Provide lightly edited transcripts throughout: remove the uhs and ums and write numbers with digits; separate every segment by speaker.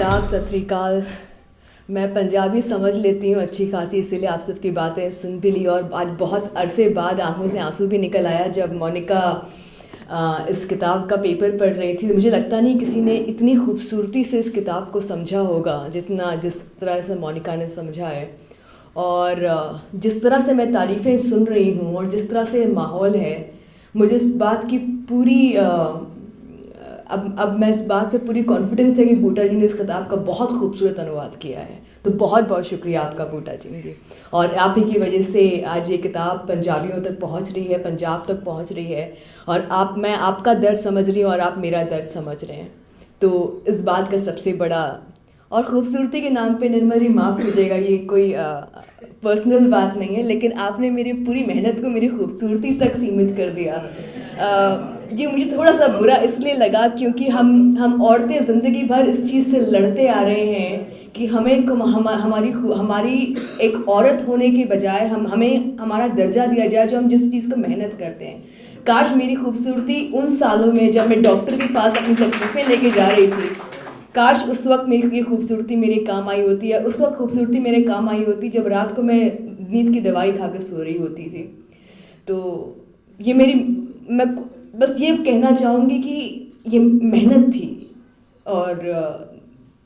Speaker 1: आदाब, सत श्री अकाल। मैं पंजाबी समझ लेती हूँ अच्छी खासी, इसीलिए आप सबकी बातें सुन भी ली। और आज बहुत अरसे बाद आंखों से आंसू भी निकल आया जब मोनिका इस किताब का पेपर पढ़ रही थी। मुझे लगता नहीं किसी ने इतनी खूबसूरती से इस किताब को समझा होगा जिस तरह से मोनिका ने समझा है। और जिस तरह से मैं तारीफ़ें सुन रही हूँ और जिस तरह से माहौल है, मुझे इस बात की पूरी अब मैं इस बात से पूरी कॉन्फिडेंस है कि बूटा जी ने इस किताब का बहुत खूबसूरत अनुवाद किया है। तो बहुत बहुत शुक्रिया आपका बूटा जी। और आप ही की वजह से आज ये किताब पंजाबियों तक पहुंच रही है, पंजाब तक पहुंच रही है। और मैं आपका दर्द समझ रही हूँ और आप मेरा दर्द समझ रहे हैं। तो इस बात का सबसे बड़ा, और खूबसूरती के नाम पे निर्मल जी माफ़ कीजिएगा, ये कोई पर्सनल बात नहीं है, लेकिन आपने मेरी पूरी मेहनत को मेरी खूबसूरती तक सीमित कर दिया। ये मुझे थोड़ा सा बुरा इसलिए लगा क्योंकि हम औरतें ज़िंदगी भर इस चीज़ से लड़ते आ रहे हैं कि हमारी एक औरत होने के बजाय हमें हमारा दर्जा दिया जाए जो हम जिस चीज़ को मेहनत करते हैं। काश मेरी खूबसूरती उन सालों में जब मैं डॉक्टर के पास अपनी तकलीफ़ें लेके जा रही थी, काश उस वक्त मेरी ये खूबसूरती मेरे काम आई होती है। उस वक्त खूबसूरती मेरे काम आई होती जब रात को मैं नींद की दवाई खा कर सो रही होती थी। तो ये मैं बस ये कहना चाहूँगी कि ये मेहनत थी, और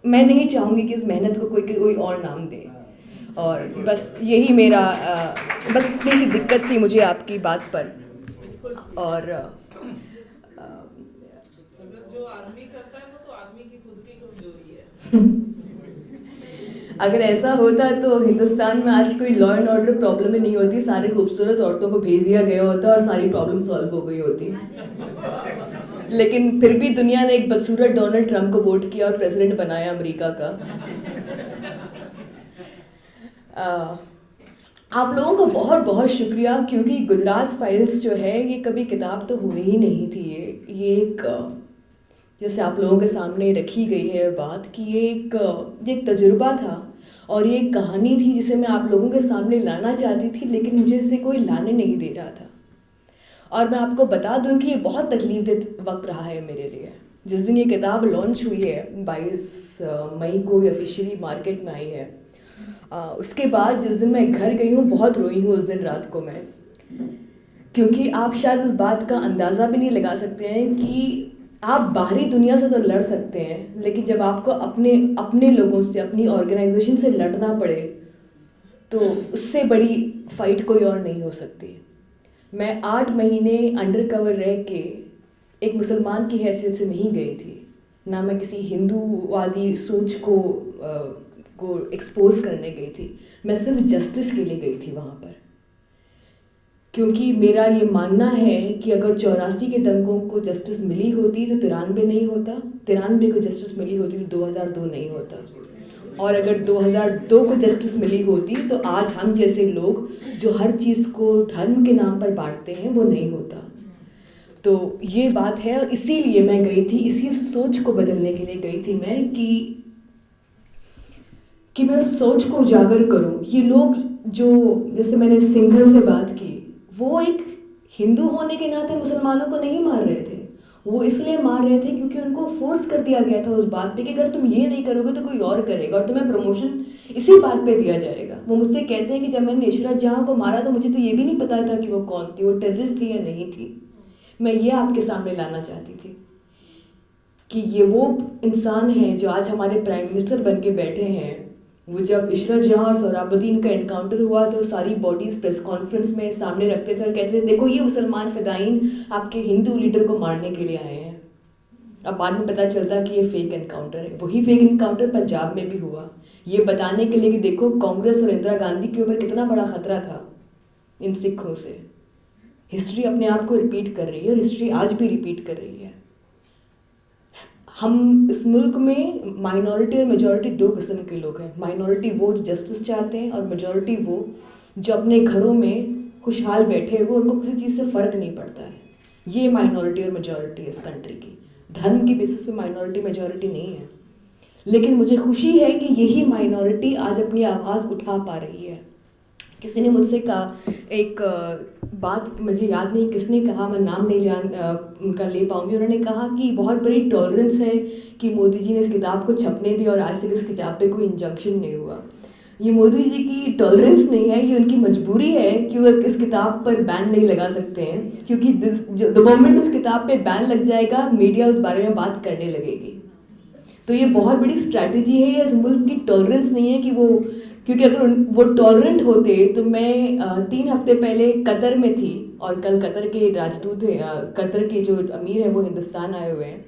Speaker 1: मैं नहीं चाहूँगी कि इस मेहनत को कोई और नाम दे। और बस यही मेरा बस इतनी सी दिक्कत थी मुझे आपकी बात पर। और
Speaker 2: जो आदमी करता है वो तो आदमी की खुद की कमजोरी है।
Speaker 1: अगर ऐसा होता तो हिंदुस्तान में आज कोई लॉ एंड ऑर्डर प्रॉब्लम ही नहीं होती, सारी खूबसूरत औरतों को भेज दिया गया होता और सारी प्रॉब्लम सॉल्व हो गई होती। लेकिन फिर भी दुनिया ने एक बदसूरत डोनाल्ड ट्रंप को वोट किया और प्रेसिडेंट बनाया अमेरिका का। आप लोगों का बहुत बहुत शुक्रिया, क्योंकि गुजरात फाइल्स जो है ये कभी किताब तो होनी ही नहीं थी। ये एक जैसे आप लोगों के सामने रखी गई है बात कि ये एक तजुर्बा था और ये एक कहानी थी जिसे मैं आप लोगों के सामने लाना चाहती थी, लेकिन मुझे इसे कोई लाने नहीं दे रहा था। और मैं आपको बता दूं कि ये बहुत तकलीफ वक्त रहा है मेरे लिए। जिस दिन ये किताब लॉन्च हुई है 22 मई को ये ऑफिशियली मार्केट में आई है, उसके बाद जिस दिन मैं घर गई हूँ बहुत रोई हूँ उस दिन रात को मैं, क्योंकि आप शायद इस बात का अंदाज़ा भी नहीं लगा सकते हैं कि आप बाहरी दुनिया से तो लड़ सकते हैं, लेकिन जब आपको अपने लोगों से, अपनी ऑर्गेनाइजेशन से लड़ना पड़े तो उससे बड़ी फाइट कोई और नहीं हो सकती। मैं 8 महीने अंडर कवर रह के एक मुसलमान की हैसियत से नहीं गई थी, ना मैं किसी हिंदूवादी सोच को एक्सपोज करने गई थी। मैं सिर्फ जस्टिस के लिए गई थी वहाँ पर, क्योंकि मेरा ये मानना है कि अगर 84 के दंगों को जस्टिस मिली होती तो 93 नहीं होता, 93 को जस्टिस मिली होती तो 2002 नहीं होता, और अगर 2002 को जस्टिस मिली होती तो आज हम जैसे लोग जो हर चीज़ को धर्म के नाम पर बांटते हैं वो नहीं होता। तो ये बात है, और इसीलिए मैं गई थी, इसी सोच को बदलने के लिए गई थी मैं कि मैं सोच को उजागर करूं। ये लोग जो, जैसे मैंने सिंघल से बात की, वो एक हिंदू होने के नाते मुसलमानों को नहीं मार रहे थे, वो इसलिए मार रहे थे क्योंकि उनको फोर्स कर दिया गया था उस बात पे कि अगर तुम ये नहीं करोगे तो कोई और करेगा और तुम्हें प्रमोशन इसी बात पे दिया जाएगा। वो मुझसे कहते हैं कि जब मैंने इशरत जहाँ को मारा तो मुझे तो ये भी नहीं पता था कि वो कौन थी, वो टेररिस्ट थी या नहीं थी। मैं ये आपके सामने लाना चाहती थी कि ये वो इंसान हैं जो आज हमारे प्राइम मिनिस्टर बन के बैठे हैं। वो जब इशरत जहाँ और सोहराबुद्दीन का एनकाउंटर हुआ तो सारी बॉडीज़ प्रेस कॉन्फ्रेंस में सामने रखते थे और कहते थे देखो ये मुसलमान फ़िदाइन आपके हिंदू लीडर को मारने के लिए आए हैं। अब बाद में पता चलता कि ये फेक एनकाउंटर है। वही फेक एनकाउंटर पंजाब में भी हुआ, ये बताने के लिए कि देखो कांग्रेस और इंदिरा गांधी के ऊपर कितना बड़ा ख़तरा था इन सिखों से। हिस्ट्री अपने आप को रिपीट कर रही है और हिस्ट्री आज भी रिपीट कर रही है। हम इस मुल्क में माइनॉरिटी और मेजॉरिटी 2 किस्म के लोग हैं। माइनॉरिटी वो जो जस्टिस चाहते हैं और मेजॉरिटी वो जो अपने घरों में खुशहाल बैठे हुए, उनको किसी चीज़ से फ़र्क नहीं पड़ता है। ये माइनॉरिटी और मेजॉरिटी इस कंट्री की, धर्म की बेसिस पे माइनॉरिटी मेजॉरिटी नहीं है। लेकिन मुझे खुशी है कि यही माइनॉरिटी आज अपनी आवाज़ उठा पा रही है। किसी ने मुझसे कहा, एक बात मुझे याद नहीं किसने कहा, मैं नाम नहीं उनका ले पाऊंगी। उन्होंने कहा कि बहुत बड़ी टॉलरेंस है कि मोदी जी ने इस किताब को छपने दी और आज तक इस किताब पे कोई इंजंक्शन नहीं हुआ। ये मोदी जी की टॉलरेंस नहीं है, ये उनकी मजबूरी है कि वो इस किताब पर बैन नहीं लगा सकते हैं, क्योंकि द मोमेंट उस किताब पे बैन लग जाएगा मीडिया उस बारे में बात करने लगेगी। तो ये बहुत बड़ी स्ट्रैटेजी है, ये इस मुल्क की टॉलरेंस नहीं है कि वो, क्योंकि अगर वो टॉलरेंट होते तो मैं 3 हफ्ते पहले कतर में थी और कल कतर के राजदूत कतर के जो अमीर हैं वो हिंदुस्तान आए हुए हैं।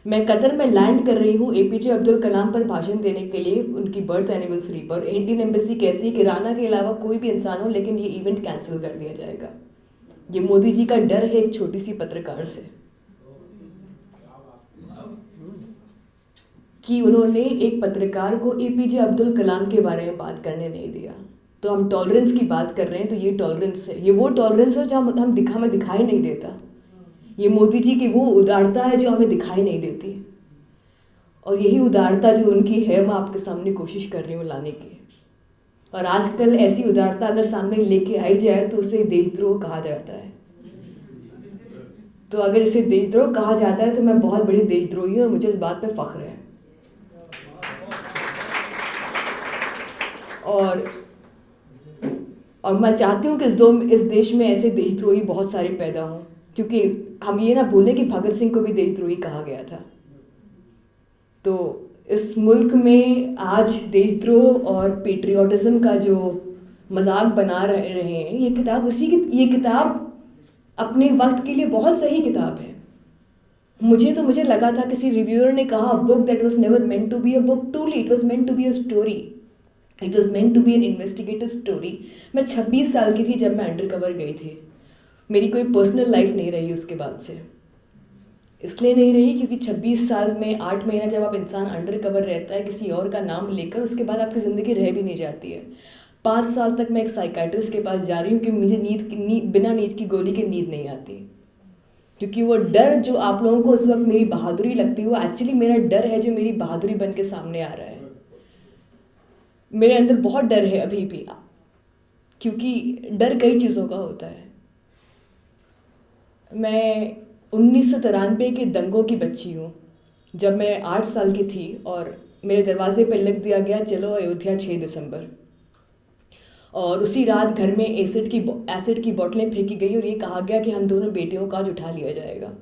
Speaker 1: मैं कतर में लैंड कर रही हूँ APJ अब्दुल कलाम पर भाषण देने के लिए, उनकी बर्थ एनिवर्सरी पर। इंडियन एम्बेसी कहती है कि राना के अलावा कोई भी इंसान हो लेकिन ये इवेंट कैंसिल कर दिया जाएगा। ये मोदी जी का डर है एक छोटी सी पत्रकार से कि उन्होंने एक पत्रकार को APJ अब्दुल कलाम के बारे में बात करने नहीं दिया। तो हम टॉलरेंस की बात कर रहे हैं, तो ये टॉलरेंस है, ये वो टॉलरेंस है जो हमें दिखाई नहीं देता। ये मोदी जी की वो उदारता है जो हमें दिखाई नहीं देती, और यही उदारता जो उनकी है मैं आपके सामने कोशिश कर रही हूँ लाने की। और आजकल ऐसी उदारता अगर सामने लेके आई जाए तो उसे देशद्रोह कहा जाता है। तो अगर इसे देशद्रोह कहा जाता है तो मैं बहुत बड़ी देशद्रोही हूँ और मुझे इस बात पे फख्र है। और मैं चाहती हूँ कि इस देश में ऐसे देशद्रोही बहुत सारे पैदा हों, क्योंकि हम ये ना भूलें कि भगत सिंह को भी देशद्रोही कहा गया था। तो इस मुल्क में आज देशद्रोह और पेट्रियाटिज्म का जो मजाक बना रहे हैं, ये किताब अपने वक्त के लिए बहुत सही किताब है। मुझे लगा था, किसी रिव्यूअर ने कहा, book that was never meant to be a book, truly it was meant to be a story, it was meant to be an investigative story. मैं 26 साल की थी जब मैं अंडर कवर गई थी। मेरी कोई पर्सनल लाइफ नहीं रही उसके बाद से, इसलिए नहीं रही क्योंकि 26 साल में 8 महीना जब आप इंसान अंडर कवर रहता है किसी और का नाम लेकर, उसके बाद आपकी ज़िंदगी रह भी नहीं जाती है। 5 साल तक मैं एक साइकाइट्रिस्ट के पास जा रही हूँ कि मुझे बिना नींद की गोली के नींद नहीं आती, क्योंकि वो डर जो आप लोगों को उस वक्त मेरी बहादुरी लगती है, वो एक्चुअली मेरा डर है जो मेरी बहादुरी बन के सामने आ रहा है। मेरे अंदर बहुत डर है अभी भी, क्योंकि डर कई चीज़ों का होता है। मैं 1993 के दंगों की बच्ची हूँ। जब मैं 8 साल की थी और मेरे दरवाजे पर लिख दिया गया चलो अयोध्या 6 दिसंबर, और उसी रात घर में एसिड की बोतलें फेंकी गई और ये कहा गया कि हम दोनों बेटियों का आज उठा लिया जाएगा।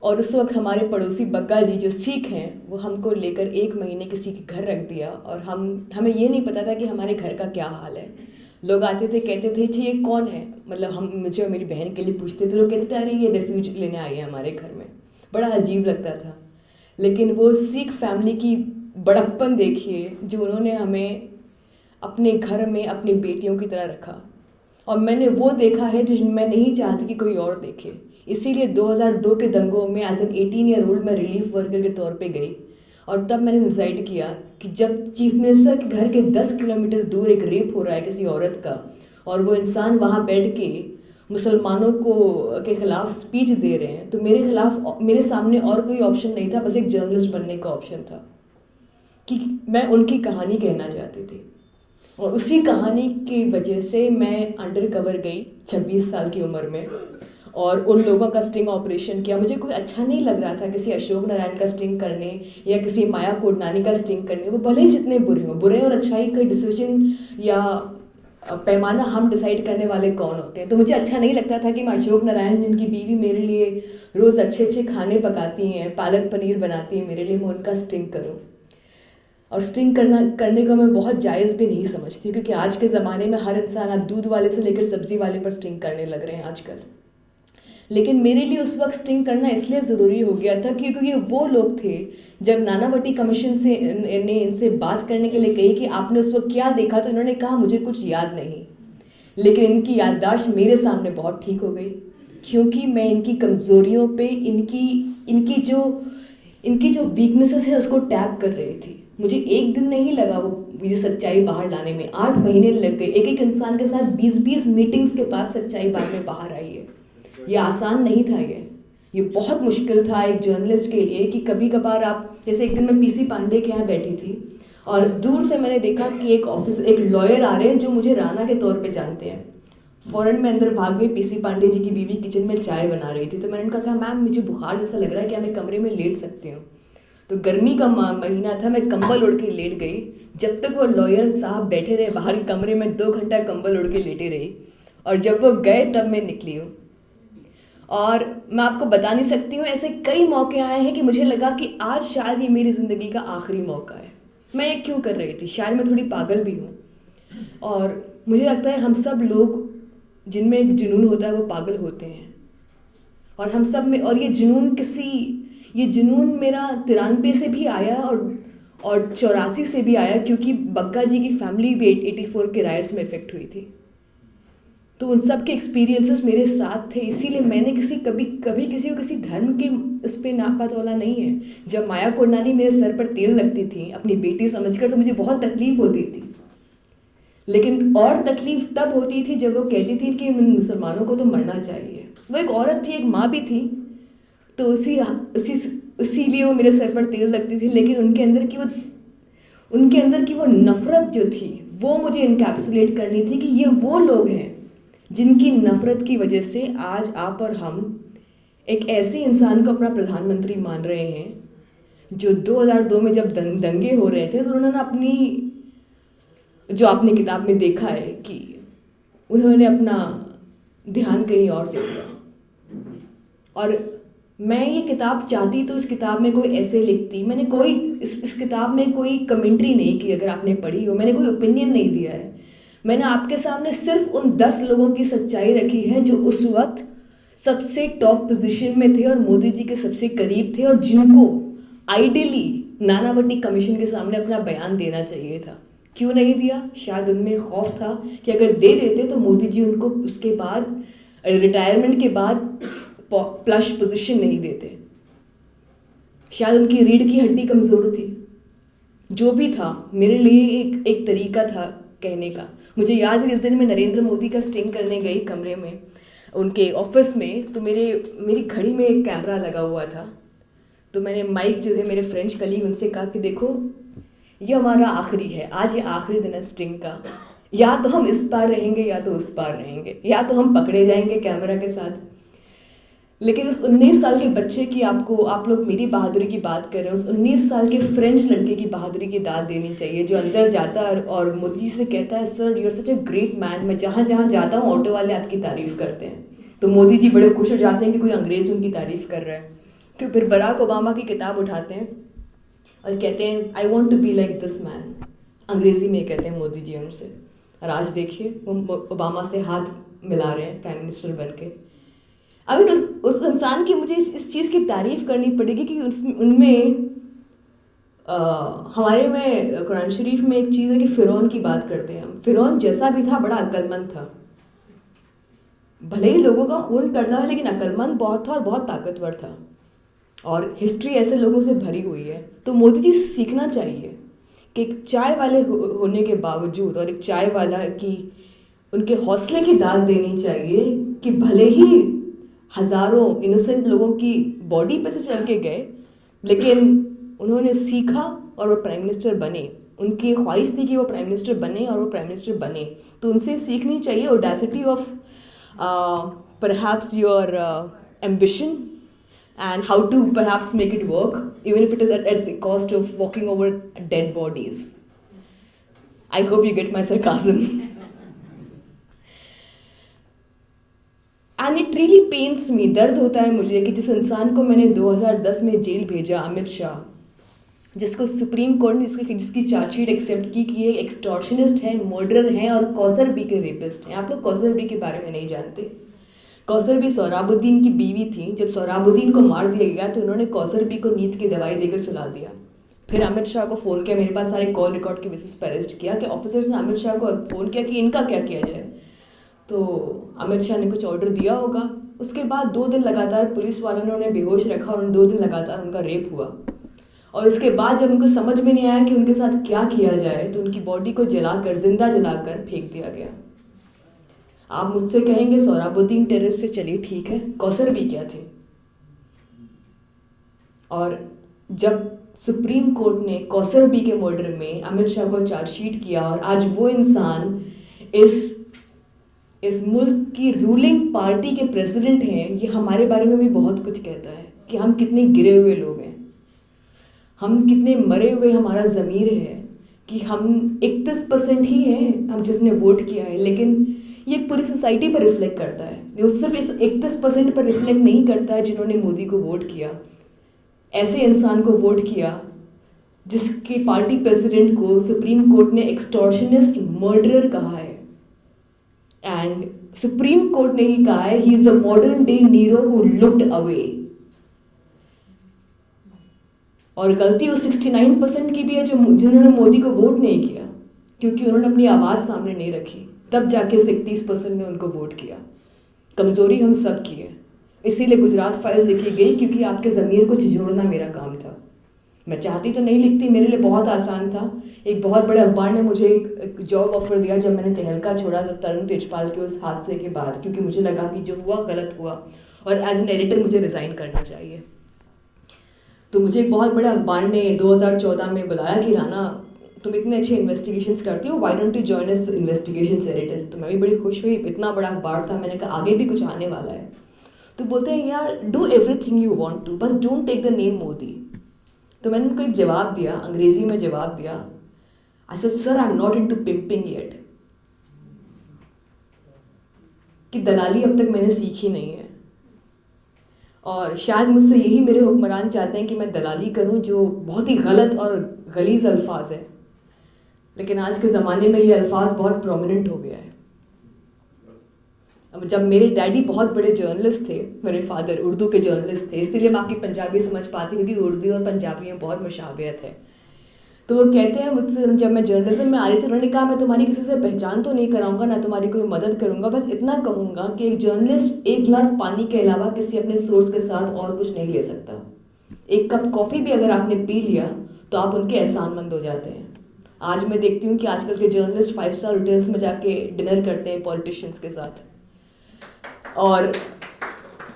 Speaker 1: और उस वक्त हमारे पड़ोसी बग्गा जी जो सिख हैं वो हमको लेकर 1 महीने किसी के घर रख दिया, और हमें ये नहीं पता था कि हमारे घर का क्या हाल है। लोग आते थे, कहते थे जी ये कौन है, मतलब हम मुझे और मेरी बहन के लिए पूछते थे। लोग कहते थे अरे ये रेफ्यूज लेने आई है हमारे घर में। बड़ा अजीब लगता था, लेकिन वो सिख फैमिली की बड़प्पन देखिए जो उन्होंने हमें अपने घर में अपनी बेटियों की तरह रखा, और मैंने वो देखा है जो मैं नहीं चाहती कि कोई और देखे। इसीलिए 2002 के दंगों में एज एन 18 ईयर ओल्ड मैं रिलीफ वर्कर के तौर पे गई, और तब मैंने डिसाइड किया कि जब चीफ मिनिस्टर के घर के 10 किलोमीटर दूर एक रेप हो रहा है किसी औरत का, और वो इंसान वहाँ बैठ के मुसलमानों के खिलाफ स्पीच दे रहे हैं, तो मेरे सामने और कोई ऑप्शन नहीं था, बस एक जर्नलिस्ट बनने का ऑप्शन था कि मैं उनकी कहानी कहना चाहती थी। और उसी कहानी की वजह से मैं अंडर कवर गई 26 साल की उम्र में, और उन लोगों का स्टिंग ऑपरेशन किया। मुझे कोई अच्छा नहीं लग रहा था किसी अशोक नारायण का स्टिंग करने या किसी माया कोडनानी का स्टिंग करने, वो भले ही जितने बुरे और अच्छाई का डिसीजन या पैमाना हम डिसाइड करने वाले कौन होते हैं। तो मुझे अच्छा नहीं लगता था कि मैं अशोक नारायण जिनकी बीवी मेरे लिए रोज़ अच्छे अच्छे खाने पकाती हैं, पालक पनीर बनाती हैं मेरे लिए, मैं उनका स्टिंग करूँ। और स्टिंग करने को मैं बहुत जायज़ भी नहीं समझती, क्योंकि आज के ज़माने में हर इंसान, आप दूध वाले से लेकर सब्ज़ी वाले पर स्टिंग करने लग रहे हैं आजकल। लेकिन मेरे लिए उस वक्त स्टिंग करना इसलिए ज़रूरी हो गया था क्योंकि ये वो लोग थे, जब नानावटी कमीशन से ने इनसे बात करने के लिए कही कि आपने उस वक्त क्या देखा, तो इन्होंने कहा मुझे कुछ याद नहीं। लेकिन इनकी याददाश्त मेरे सामने बहुत ठीक हो गई, क्योंकि मैं इनकी कमज़ोरियों पे इनकी जो वीकनेसेस है उसको टैप कर रही थी। मुझे एक दिन नहीं लगा वो ये सच्चाई बाहर लाने में, 8 महीने लग गए। एक इंसान के साथ 20-20 मीटिंग्स के बाद सच्चाई बाद में बाहर आई है। ये आसान नहीं था, ये बहुत मुश्किल था एक जर्नलिस्ट के लिए कि कभी कभार आप, जैसे एक दिन मैं PC पांडे के यहाँ बैठी थी और दूर से मैंने देखा कि एक लॉयर आ रहे हैं जो मुझे राणा के तौर पे जानते हैं। फ़ौरन मैं अंदर भाग गई। पीसी पांडे जी की बीवी किचन में चाय बना रही थी, तो मैंने उनका कहा मैम मुझे बुखार जैसा लग रहा है, क्या मैं कमरे में लेट सकती हूँ? तो गर्मी का महीना था, मैं कंबल ओढ़ के लेट गई। जब तक वो लॉयर साहब बैठे रहे बाहर कमरे में, 2 घंटा कंबल ओढ़ के लेटे रही, और जब वो गए तब मैं निकली हूँ। और मैं आपको बता नहीं सकती हूँ, ऐसे कई मौके आए हैं कि मुझे लगा कि आज शायद ये मेरी ज़िंदगी का आखिरी मौका है। मैं ये क्यों कर रही थी? शायद मैं थोड़ी पागल भी हूँ, और मुझे लगता है हम सब लोग जिनमें एक जुनून होता है वो पागल होते हैं। और हम सब में, और ये जुनून मेरा 93 से भी आया और 84 से भी आया, क्योंकि बग्गा जी की फैमिली भी 84 के राइट्स में इफेक्ट हुई थी। तो उन सब के एक्सपीरियंसेस मेरे साथ थे, इसीलिए मैंने कभी किसी को किसी धर्म के इस पे नापा तोला नहीं है। जब माया कोडनानी मेरे सर पर तेल लगती थी अपनी बेटी समझकर, तो मुझे बहुत तकलीफ होती थी, लेकिन और तकलीफ तब होती थी जब वो कहती थी कि मुसलमानों को तो मरना चाहिए। वो एक औरत थी, एक माँ भी थी, तो इसीलिए वो मेरे सर पर तेल लगती थी। लेकिन उनके अंदर की वो नफ़रत जो थी, वो मुझे इनकैप्सुलेट करनी थी कि ये वो लोग हैं जिनकी नफ़रत की वजह से आज आप और हम एक ऐसे इंसान को अपना प्रधानमंत्री मान रहे हैं जो 2002 में जब दंगे हो रहे थे, तो उन्होंने अपनी, जो आपने किताब में देखा है कि उन्होंने अपना ध्यान कहीं और दे दिया। और मैं ये किताब चाहती तो इस किताब में कोई ऐसे लिखती, मैंने कोई इस किताब में कोई कमेंट्री नहीं की। अगर आपने पढ़ी हो, मैंने कोई ओपिनियन नहीं दिया है। मैंने आपके सामने सिर्फ उन 10 लोगों की सच्चाई रखी है जो उस वक्त सबसे टॉप पोजीशन में थे और मोदी जी के सबसे करीब थे, और जिनको आइडियली नानावटी कमीशन के सामने अपना बयान देना चाहिए था। क्यों नहीं दिया? शायद उनमें खौफ था कि अगर दे देते तो मोदी जी उनको उसके बाद, रिटायरमेंट के बाद, प्लस पोजीशन नहीं देते। शायद उनकी रीढ़ की हड्डी कमज़ोर थी। जो भी था, मेरे लिए एक तरीका था कहने का। मुझे याद है जिस दिन मैं नरेंद्र मोदी का स्टिंग करने गई कमरे में, उनके ऑफिस में, तो मेरी घड़ी में एक कैमरा लगा हुआ था। तो मैंने माइक जो है मेरे फ्रेंच कलीग उनसे कहा कि देखो ये हमारा आखिरी है, आज ये आखिरी दिन है स्टिंग का, या तो हम इस पार रहेंगे या तो उस पार रहेंगे, या तो हम पकड़े जाएंगे कैमरा के साथ। लेकिन उस 19 साल के बच्चे की, आप लोग मेरी बहादुरी की बात कर रहे हैं, उस 19 साल के फ्रेंच लड़के की बहादुरी की दाद देनी चाहिए, जो अंदर जाता है और मोदी से कहता है sir you are such a great man, मैं जहाँ जहाँ जाता हूँ ऑटो वाले आपकी तारीफ़ करते हैं। तो मोदी जी बड़े खुश हो जाते हैं कि कोई अंग्रेज़ उनकी तारीफ़ कर रहा है। तो फिर बराक ओबामा की किताब उठाते हैं और कहते हैं I want to be like this man, अंग्रेज़ी में कहते हैं मोदी जी उनसे। और आज देखिए वो ओबामा से हाथ मिला रहे हैं प्राइम मिनिस्टर बन के। अभी उस इंसान की मुझे इस चीज़ की तारीफ़ करनी पड़ेगी कि उनमें हमारे में कुरान शरीफ में एक चीज़ है कि फ़िरौन की बात करते हैं हम। फ़िरौन जैसा भी था बड़ा अक्लमंद था, भले ही लोगों का खून करता था, लेकिन अक्लमंद बहुत था और बहुत ताकतवर था। और हिस्ट्री ऐसे लोगों से भरी हुई है। तो मोदी जी से सीखना चाहिए कि एक चाय वाले होने के बावजूद, और एक चाय वाला की उनके हौसले की दाद देनी चाहिए कि भले ही हज़ारों इनोसेंट लोगों की बॉडी पे से चल के गए, लेकिन उन्होंने सीखा और वो प्राइम मिनिस्टर बने। उनकी ख्वाहिश थी कि वो प्राइम मिनिस्टर बने और वो प्राइम मिनिस्टर बने। तो उनसे सीखनी चाहिए audacity of perhaps your ambition and how to perhaps make it work, even if it is at the cost of walking over dead bodies. I hope you get my sarcasm. And it really pains me, दर्द होता है मुझे कि जिस इंसान को मैंने 2010 में जेल भेजा, अमित शाह, जिसको सुप्रीम कोर्ट ने जिसकी चार्जशीट एक्सेप्ट की कि ये एक्सटॉर्शनिस्ट है, मर्डरर हैं और कौसर बी के रेपिस्ट हैं। आप लोग कौसर बी के बारे में नहीं जानते। कौसर बी सोहराबुद्दीन की बीवी थी। जब सोहराबुद्दीन को मार दिया गया तो उन्होंने कौसर बी को नींद की दवाई देकर सुला दिया। फिर अमित शाह को फ़ोन किया, मेरे पास सारे कॉल रिकॉर्ड के बेसिस पर अरेस्ट किया कि ऑफिसर्स ने अमित शाह को फ़ोन किया कि इनका क्या किया जाए। तो अमित शाह ने कुछ ऑर्डर दिया होगा। उसके बाद 2 दिन लगातार पुलिस वालों ने उन्हें बेहोश रखा और 2 दिन लगातार उनका रेप हुआ। और उसके बाद जब उनको समझ में नहीं आया कि उनके साथ क्या किया जाए, तो उनकी बॉडी को जलाकर, जिंदा जलाकर फेंक दिया गया। आप मुझसे कहेंगे सोहराबुद्दीन टेररिस्ट से, चलिए ठीक है, कौसर भी क्या थे। और जब सुप्रीम कोर्ट ने कौसर बी के मर्डर में अमित शाह को चार्जशीट किया और आज वो इंसान इस मुल्क की रूलिंग पार्टी के प्रेसिडेंट हैं, ये हमारे बारे में भी बहुत कुछ कहता है कि हम कितने गिरे हुए लोग हैं, हम कितने मरे हुए हमारा ज़मीर है कि हम 31% ही हैं हम जिसने वोट किया है, लेकिन ये एक पूरी सोसाइटी पर रिफ्लेक्ट करता है। ये सिर्फ इस 31% पर रिफ्लेक्ट नहीं करता है जिन्होंने मोदी को वोट किया, ऐसे इंसान को वोट किया जिसके पार्टी प्रेसिडेंट को सुप्रीम कोर्ट ने एक्सटॉर्शनिस्ट मर्डरर कहा है, एंड सुप्रीम कोर्ट ने ही कहा है he is the modern day Nero who looked away. और गलती उस 69% की भी है जो जिन्होंने मोदी को वोट नहीं किया, क्योंकि उन्होंने अपनी आवाज़ सामने नहीं रखी, तब जाके उस 31% ने उनको वोट किया। कमज़ोरी हम सब की है, इसीलिए गुजरात फाइल्स लिखी गई, क्योंकि आपके ज़मीर को झिझोड़ना मेरा काम था। मैं चाहती तो नहीं लिखती, मेरे लिए बहुत आसान था। एक बहुत बड़े अखबार ने मुझे एक जॉब ऑफर दिया जब मैंने तहलका छोड़ा, तो तरुण तेजपाल के उस हादसे के बाद, क्योंकि मुझे लगा कि जो हुआ गलत हुआ और एज एन एडिटर मुझे रिज़ाइन करना चाहिए। तो मुझे एक बहुत बड़े अखबार ने 2014 में बुलाया कि राना तुम इतने अच्छे इन्वेस्टिगेशंस करती हो, why don't you join as investigations editor. तो मैं भी बड़ी खुश हुई, इतना बड़ा अखबार था, मैंने कहा आगे भी कुछ आने वाला है। तो बोलते हैं यार do everything you want to, बस don't take the name Modi. तो मैंने उनको एक जवाब दिया, अंग्रेजी में जवाब दिया, I said sir I am not into pimping yet, कि दलाली अब तक मैंने सीखी नहीं है, और शायद मुझसे यही मेरे हुक्मरान चाहते हैं कि मैं दलाली करूं, जो बहुत ही गलत और गलीज अल्फाज है, लेकिन आज के ज़माने में ये अल्फाज बहुत प्रोमिनेंट हो गया है। अब जब मेरे डैडी बहुत बड़े जर्नलिस्ट थे, मेरे फादर उर्दू के जर्नलिस्ट थे, इसीलिए मैं आपकी पंजाबी समझ पाती, क्योंकि उर्दू और पंजाबी में बहुत मुशाबियत है। तो वो कहते हैं मुझसे, जब मैं जर्नलिज्म में आ रही थी, उन्होंने कहा मैं तुम्हारी किसी से पहचान तो नहीं कराऊंगा, ना तुम्हारी कोई मदद करूंगा, बस इतना कहूंगा कि एक जर्नलिस्ट एक गिलास पानी के अलावा किसी अपने सोर्स के साथ और कुछ नहीं ले सकता। एक कप कॉफ़ी भी अगर आपने पी लिया तो आप उनके एहसानमंद हो जाते हैं। आज मैं देखती हूँ कि आजकल के जर्नलिस्ट 5 स्टार होटल्स में जाके डिनर करते हैं पॉलिटिशियंस के साथ, और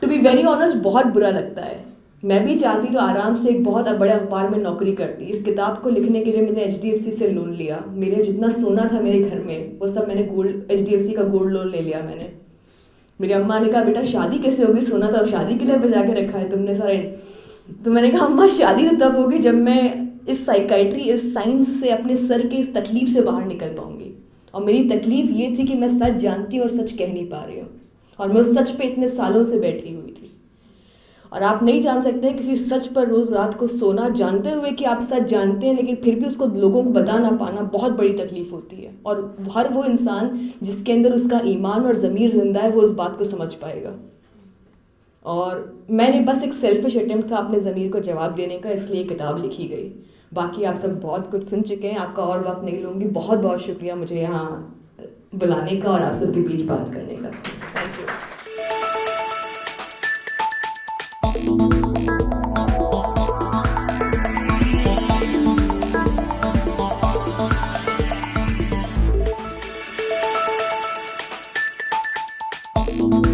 Speaker 1: टू बी वेरी ऑनेस्ट बहुत बुरा लगता है। मैं भी चाहती तो आराम से एक बहुत बड़े अखबार में नौकरी करती। इस किताब को लिखने के लिए मैंने HDFC से लोन लिया, मेरे जितना सोना था मेरे घर में वो सब मैंने HDFC का गोल्ड लोन ले लिया मैंने। मेरी अम्मा ने कहा बेटा शादी कैसे होगी, सोना तो अब शादी के लिए बचा के रखा है तुमने सारे। तो मैंने कहा अम्मा शादी तो तब होगी जब मैं इस साइकाइट्री, इस साइंस से, अपने सर के इस तकलीफ से बाहर निकल पाऊंगी। और मेरी तकलीफ ये थी कि मैं सच जानती हूँ और सच कह नहीं पा रही हूँ, और मैं उस सच पे इतने सालों से बैठी हुई थी। और आप नहीं जान सकते किसी सच पर रोज रात को सोना, जानते हुए कि आप सच जानते हैं, लेकिन फिर भी उसको लोगों को बता ना पाना बहुत बड़ी तकलीफ होती है। और हर वो इंसान जिसके अंदर उसका ईमान और ज़मीर जिंदा है वो उस बात को समझ पाएगा। और मैंने बस एक सेल्फिश अटेम्प्ट था अपने ज़मीर को जवाब देने का, इसलिए किताब लिखी गई। बाकी आप सब बहुत कुछ सुन चुके हैं, आपका और वक्त नहीं लूँगी। बहुत बहुत शुक्रिया मुझे यहाँ बुलाने का और आप सबके बीच बात करने का। Thank you.
Speaker 3: Thank you.